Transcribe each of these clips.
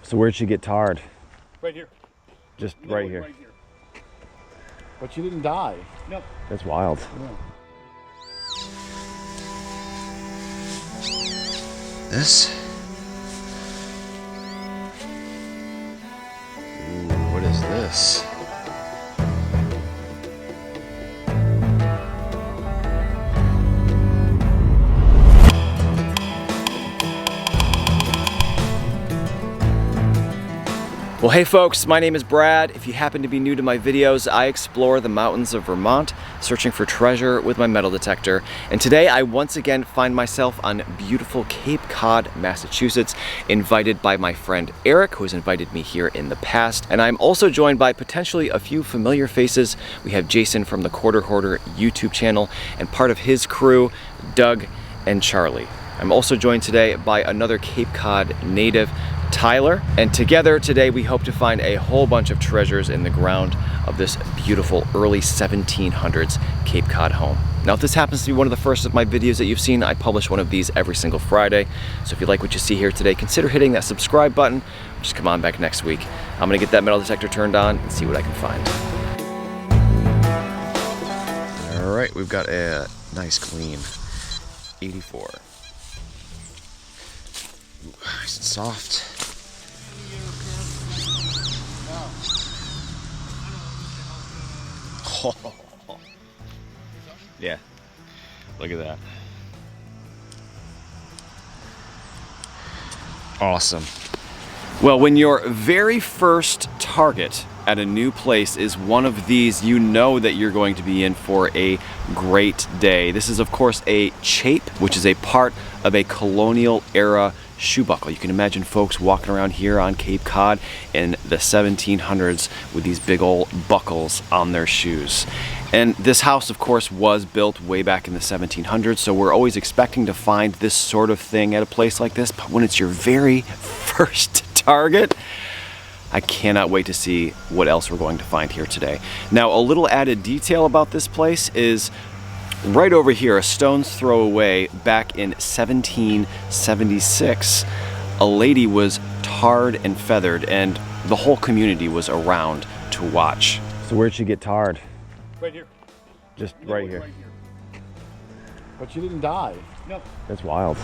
So where'd she get tarred? Right here. Just right here. Right here. But she didn't die. No. That's wild. Yeah. This? Ooh, what is this? Well, hey folks, my name is Brad. If you happen to be new to my videos, I explore the mountains of Vermont, searching for treasure with my metal detector. And today I once again find myself on beautiful Cape Cod, Massachusetts, invited by my friend Eric, who has invited me here in the past. And I'm also joined by potentially a few familiar faces. We have Jason from the Quarter Hoarder YouTube channel, and part of his crew, Doug and Charlie. I'm also joined today by another Cape Cod native, Tyler, and together today we hope to find a whole bunch of treasures in the ground of this beautiful early 1700s Cape Cod home. Now, if this happens to be one of the first of my videos that you've seen, I publish one of these every single Friday. So if you like what you see here today, consider hitting that subscribe button. Just come on back next week. I'm gonna get that metal detector turned on and see what I can find. All right, we've got a nice clean 84. Ooh, nice and soft. Oh. Yeah, look at that. Awesome. Well, when your very first target at a new place is one of these, you know that you're going to be in for a great day. This is, of course, a chape, which is a part of a colonial era shoe buckle. You can imagine folks walking around here on Cape Cod in the 1700s with these big old buckles on their shoes. And this house, of course, was built way back in the 1700s, so we're always expecting to find this sort of thing at a place like this. But when it's your very first target, I cannot wait to see what else we're going to find here today. Now, a little added detail about this place is right over here, a stone's throw away, back in 1776, a lady was tarred and feathered, and the whole community was around to watch. So where'd she get tarred? Right here. Just right here. Right here. But she didn't die. No. That's wild.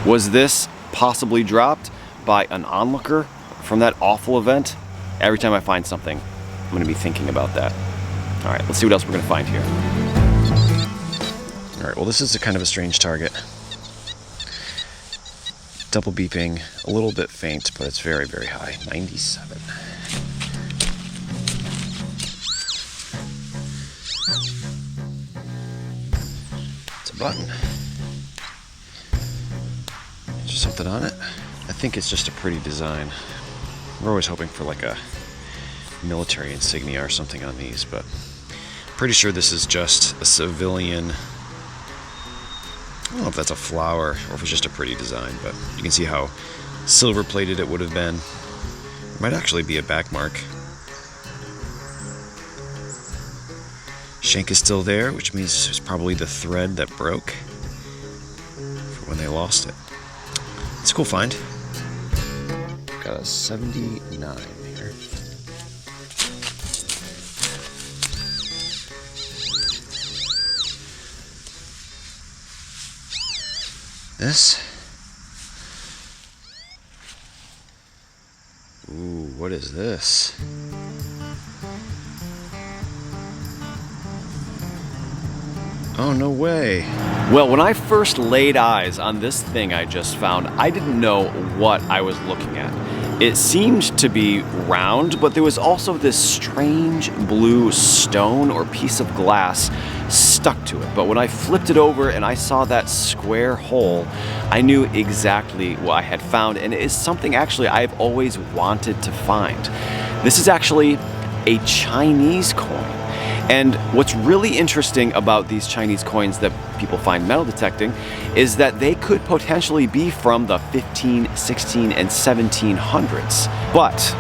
Was this possibly dropped by an onlooker from that awful event? Every time I find something, I'm gonna be thinking about that. All right, let's see what else we're gonna find here. All right, well, this is a kind of a strange target. Double beeping, a little bit faint, but it's very, very high, 97. It's a button. Is there something on it? I think it's just a pretty design. We're always hoping for like a military insignia or something on these, but pretty sure this is just a civilian. I don't know if that's a flower or if it's just a pretty design, but you can see how silver plated it would have been. It might actually be a back mark. Shank is still there, which means this was probably the thread that broke for when they lost it. It's a cool find. Got a 79 here. This? Ooh, what is this? Oh, no way. Well, when I first laid eyes on this thing I just found, I didn't know what I was looking at. It seemed to be round, but there was also this strange blue stone or piece of glass stuck to it. But when I flipped it over and I saw that square hole, I knew exactly what I had found, and it is something actually I've always wanted to find. This is actually a Chinese coin. And what's really interesting about these Chinese coins that people find metal detecting is that they could potentially be from the 15, 16, and 1700s. But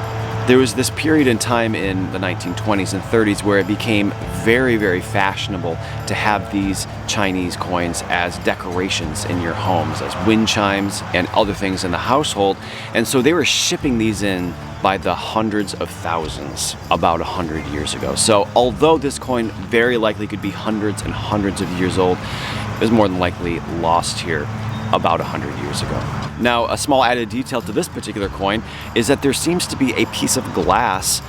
There was this period in time in the 1920s and 30s where it became very, very fashionable to have these Chinese coins as decorations in your homes, as wind chimes and other things in the household. And so they were shipping these in by the hundreds of thousands about 100 years ago. So although this coin very likely could be hundreds and hundreds of years old, it was more than likely lost here about 100 years ago. Now, a small added detail to this particular coin is that there seems to be a piece of glass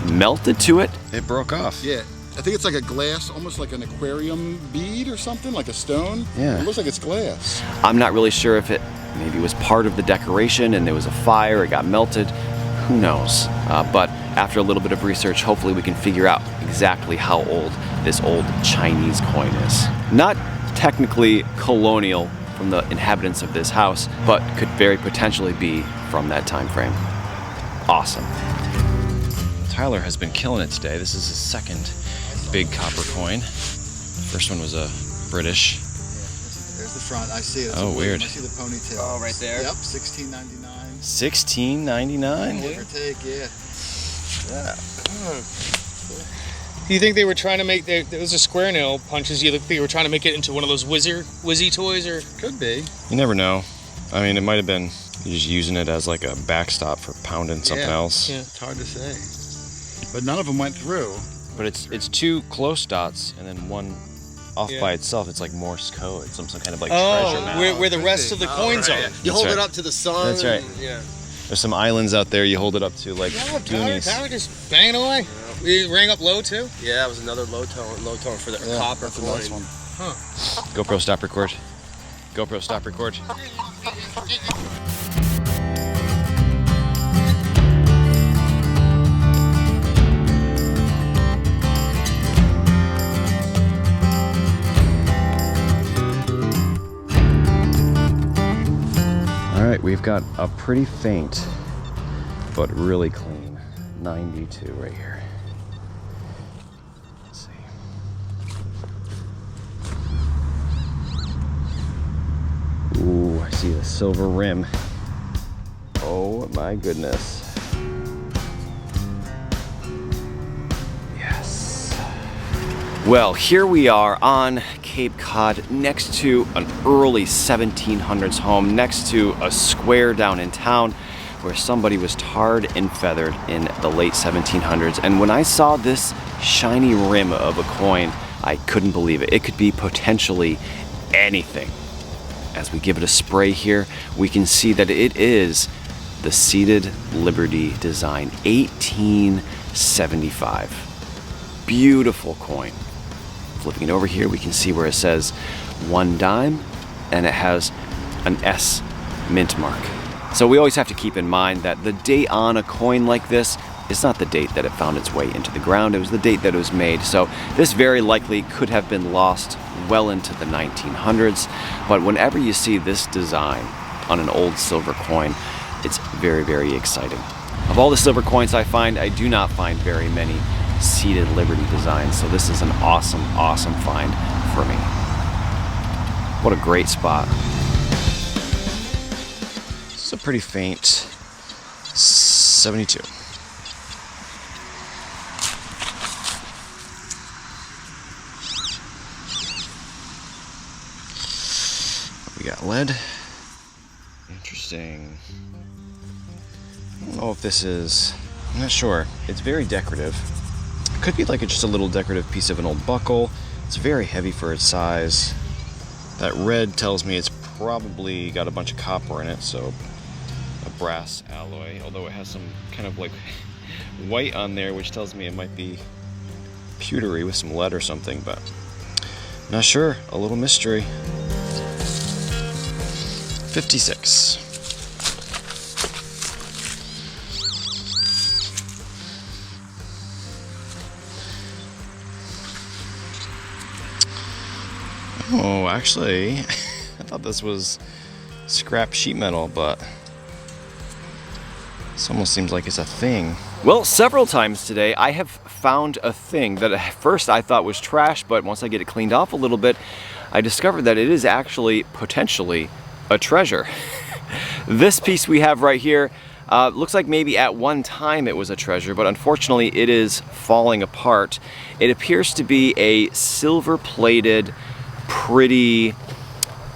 melted to it. It broke off. Yeah, I think it's like a glass, almost like an aquarium bead or something, like a stone. Yeah. It looks like it's glass. I'm not really sure if it maybe was part of the decoration and there was a fire, it got melted. Who knows? But after a little bit of research, hopefully we can figure out exactly how old this old Chinese coin is. Not technically colonial from the inhabitants of this house, but could very potentially be from that time frame. Awesome. Tyler has been killing it today. This is his second big copper coin. First one was a British. There's the front. I see it. Oh, weird. I see the ponytail. Oh, right there. Yep, 1699. 1699? Give or take, yeah. Do you think they were trying to make there was a square nail punches? You think they were trying to make it into one of those whizzy toys, or Could be. You never know. I mean, it might have been just using it as like a backstop for pounding something else. Yeah. It's hard to say. But none of them went through. But it's two close dots and then one off Yeah. by itself. It's like Morse code, some kind of like treasure map. where the rest of the coins are. You That's hold right. it up to the sun. That's right. and- yeah. There's some islands out there you hold it up to, like Goonies. Tyler just banging away. You rang up low too. Yeah, that was another low tone for the copper That's a coin. nice one. GoPro stop record. GoPro stop record. All right, we've got a pretty faint, but really clean 92 right here. Let's see. Ooh, I see the silver rim. Oh my goodness. Yes. Well, here we are on Cape Cod, next to an early 1700s home, next to a square down in town where somebody was tarred and feathered in the late 1700s. And when I saw this shiny rim of a coin, I couldn't believe it. It could be potentially anything. As we give it a spray here, we can see that it is the Seated Liberty design, 1875. Beautiful coin. Flipping it over here, we can see where it says 1 dime, and it has an S mint mark. So we always have to keep in mind that the date on a coin like this is not the date that it found its way into the ground, it was the date that it was made. So this very likely could have been lost well into the 1900s, but whenever you see this design on an old silver coin, it's very, very exciting. Of all the silver coins I find, I do not find very many Seated Liberty designs, so this is an awesome, awesome find for me. What a great spot. This is a pretty faint 72. We got lead. Interesting. I don't know if this is, I'm not sure. It's very decorative. Could be like just a little decorative piece of an old buckle. It's very heavy for its size. That red tells me it's probably got a bunch of copper in it, so a brass alloy, although it has some kind of like white on there, which tells me it might be pewtery with some lead or something, but not sure. A little mystery. 56. Oh, actually, I thought this was scrap sheet metal, but this almost seems like it's a thing. Well, several times today I have found a thing that at first I thought was trash, but once I get it cleaned off a little bit, I discovered that it is actually potentially a treasure. This piece we have right here, Looks like maybe at one time it was a treasure, but unfortunately it is falling apart. It appears to be a silver-plated, pretty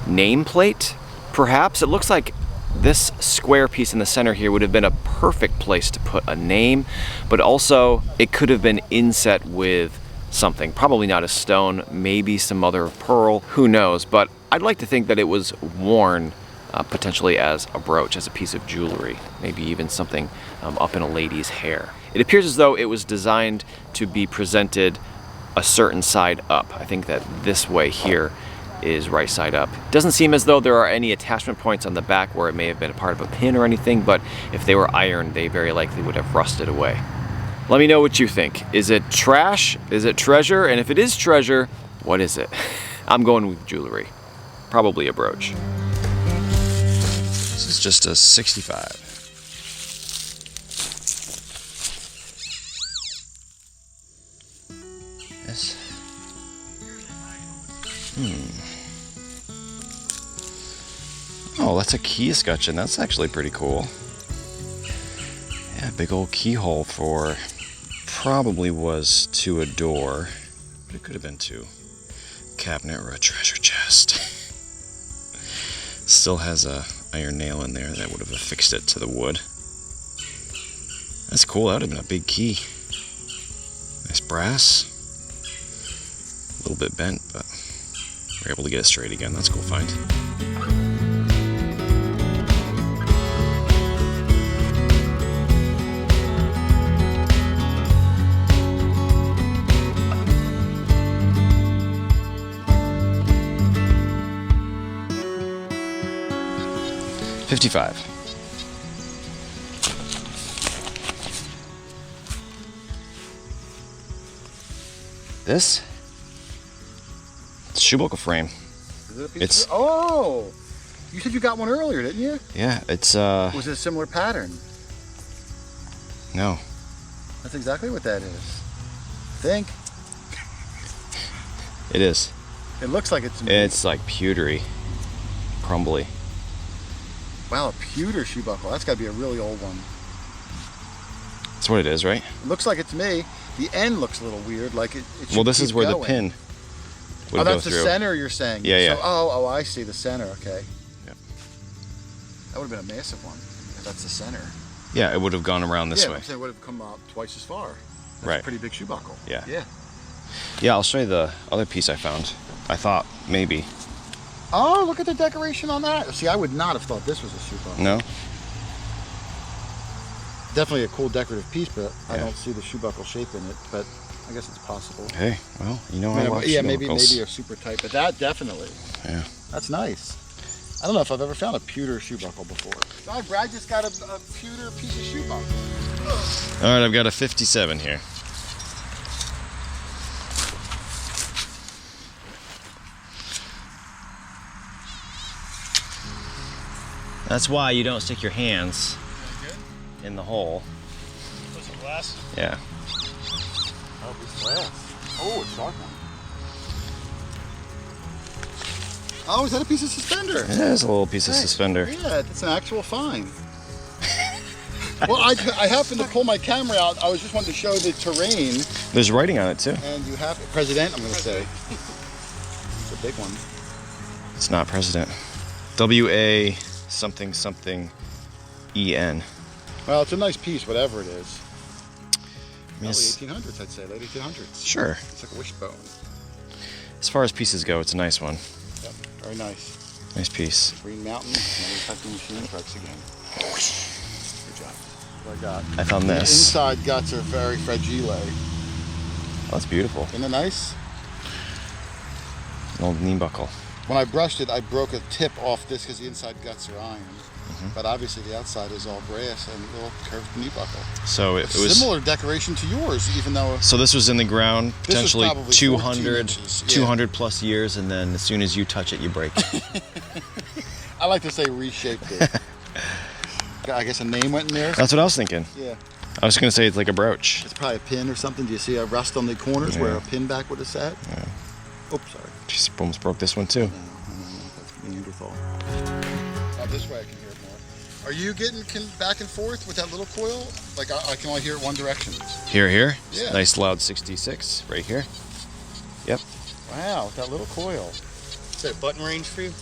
nameplate, perhaps. It looks like this square piece in the center here would have been a perfect place to put a name, but also it could have been inset with something. Probably not a stone, maybe some other pearl, who knows, but I'd like to think that it was worn potentially as a brooch, as a piece of jewelry, maybe even something up in a lady's hair. It appears as though it was designed to be presented a certain side up. I think that this way here is right side up. Doesn't seem as though there are any attachment points on the back where it may have been a part of a pin or anything, but if they were iron, they very likely would have rusted away. Let me know what you think. Is it trash? Is it treasure? And if it is treasure, what is it? I'm going with jewelry. Probably a brooch. This is just a 65. Yes. Oh, that's a key escutcheon. That's actually pretty cool. Yeah, big old keyhole for, probably was to a door, but it could have been to a cabinet or a treasure chest. Still has a iron nail in there that would have affixed it to the wood. That's cool. That would have been a big key. Nice brass. A little bit bent, but we're able to get it straight again. That's a cool find. $55. This? It's a shoe buckle frame. Is it a piece of... Oh! You said you got one earlier, didn't you? Yeah, it's Was it a similar pattern? No. That's exactly what that is. I think. It is. It looks like it's... It's like pewtery. Crumbly. Wow, a pewter shoe buckle. That's got to be a really old one. That's what it is, right? It looks like it's me. The end looks a little weird, like it should Well, this is where going. the pin would Oh, go that's the through. center you're saying? Yeah, yeah. So, oh, I see the center, okay. Yep. That would have been a massive one, if that's the center. Yeah, it would have gone around this way. Yeah, it would have come up twice as far. That's Right. a pretty big shoe buckle. Yeah. Yeah. Yeah, I'll show you the other piece I found. I thought maybe. Oh, look at the decoration on that. See, I would not have thought this was a shoe buckle. No? Definitely a cool decorative piece, but I Yeah. don't see the shoe buckle shape in it, but I guess it's possible. Hey, well, you know I love yeah, shoe maybe buckles. a super tight, but that definitely. Yeah. That's nice. I don't know if I've ever found a pewter shoe buckle before. Oh, Brad just got a pewter piece of shoe buckle. All right, I've got a 57 here. That's why you don't stick your hands in the hole. Put some glass. Yeah. Oh, it's glass. Oh, it's dark one. Oh, is that a piece of suspender? It is a little piece of suspender. Yeah, it's an actual find. Well, I happened to pull my camera out. I was just wanting to show the terrain. There's writing on it too. And you have President, I'm going to say. It's a big one. It's not President. W-A something something E-N. Well, it's a nice piece, whatever it is. I mean, Probably 1800s, I'd say, late 1800s. sure. It's like a wishbone. As far as pieces go, it's a nice one. Yep, very nice. Nice piece. Green Mountain, manufacturing machine trucks again. Good job. What I got. I found The this. inside guts are very fragile. Oh, that's beautiful. Isn't it nice? An old knee buckle. When I brushed it, I broke a tip off this because the inside guts are iron. But obviously the outside is all brass and a little curved knee buckle. So it was Similar decoration to yours, even though... So this was in the ground This was potentially probably 200, 14 inches, yeah. 200 plus years, and then as soon as you touch it, you break it. I like to say reshaped it. I guess a name went in there? That's what I was thinking. Yeah. I was going to say it's like a brooch. It's probably a pin or something. Do you see a rust on the corners where Yeah. a pin back would have sat? Yeah. Oops, sorry. Jeez, almost broke this one too. No, that's Neanderthal. This way I can hear it more. Are you getting back and forth with that little coil? Like I can only hear it one direction. Here. Yeah. Nice loud 66 right here. Yep. Wow, with that little coil. Is that a button range for you?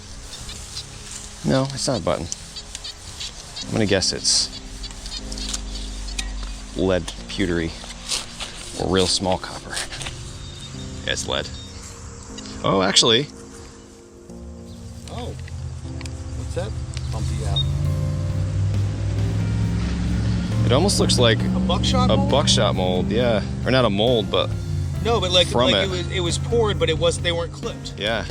No, it's not a button. I'm gonna guess it's lead pewtery or real small copper. Yeah, it's lead. Oh, actually. Oh. What's that? Bumpy out. It almost looks like A buckshot a mold? buckshot mold, yeah. Or not a mold, but No, but like, from it was poured, but they weren't clipped. yeah.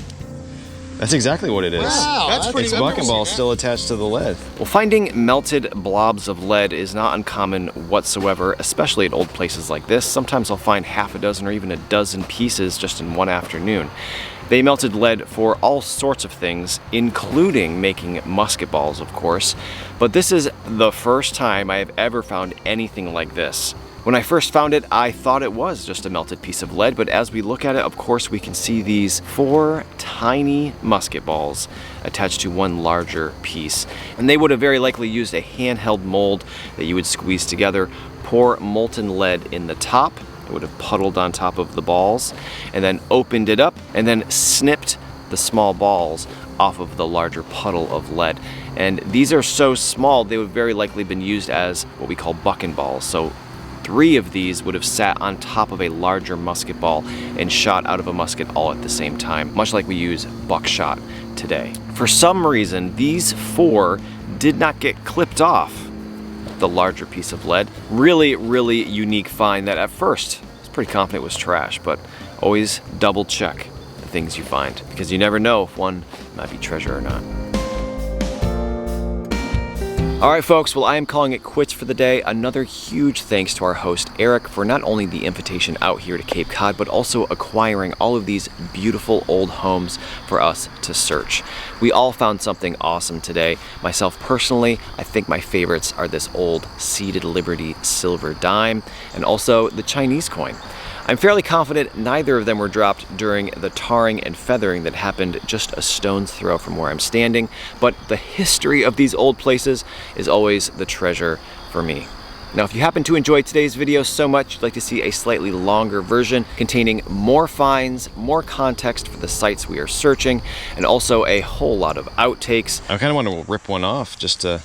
That's exactly what it is. Wow, That's pretty It's I've never bucking ball seen that. still attached to the lead. Well, finding melted blobs of lead is not uncommon whatsoever, especially at old places like this. Sometimes I'll find half a dozen or even a dozen pieces just in one afternoon. They melted lead for all sorts of things, including making musket balls, of course. But this is the first time I have ever found anything like this. When I first found it, I thought it was just a melted piece of lead, but as we look at it, of course, we can see these 4 tiny musket balls attached to one larger piece. And they would have very likely used a handheld mold that you would squeeze together, pour molten lead in the top. It would have puddled on top of the balls, and then opened it up, and then snipped the small balls off of the larger puddle of lead. And these are so small, they would have very likely been used as what we call bucking balls. So 3 of these would have sat on top of a larger musket ball and shot out of a musket all at the same time, much like we use buckshot today. For some reason, these 4 did not get clipped off the larger piece of lead. Really, really unique find that at first I was pretty confident was trash, but always double check the things you find, because you never know if one might be treasure or not. All right, folks, well, I am calling it quits for the day. Another huge thanks to our host, Eric, for not only the invitation out here to Cape Cod, but also acquiring all of these beautiful old homes for us to search. We all found something awesome today. Myself personally, I think my favorites are this old Seated Liberty silver dime and also the Chinese coin. I'm fairly confident neither of them were dropped during the tarring and feathering that happened just a stone's throw from where I'm standing, but the history of these old places is always the treasure for me. Now, if you happen to enjoy today's video so much you'd like to see a slightly longer version containing more finds, more context for the sites we are searching, and also a whole lot of outtakes. I kind of want to rip one off just to...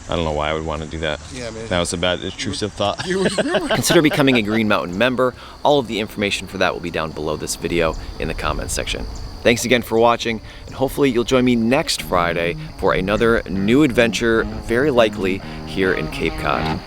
I don't know why I would want to do that. Yeah, man. That was a bad, intrusive thought. Consider Consider becoming a Green Mountain member. All of the information for that will be down below this video in the comments section. Thanks again for watching, and hopefully you'll join me next Friday for another new adventure, very likely here in Cape Cod.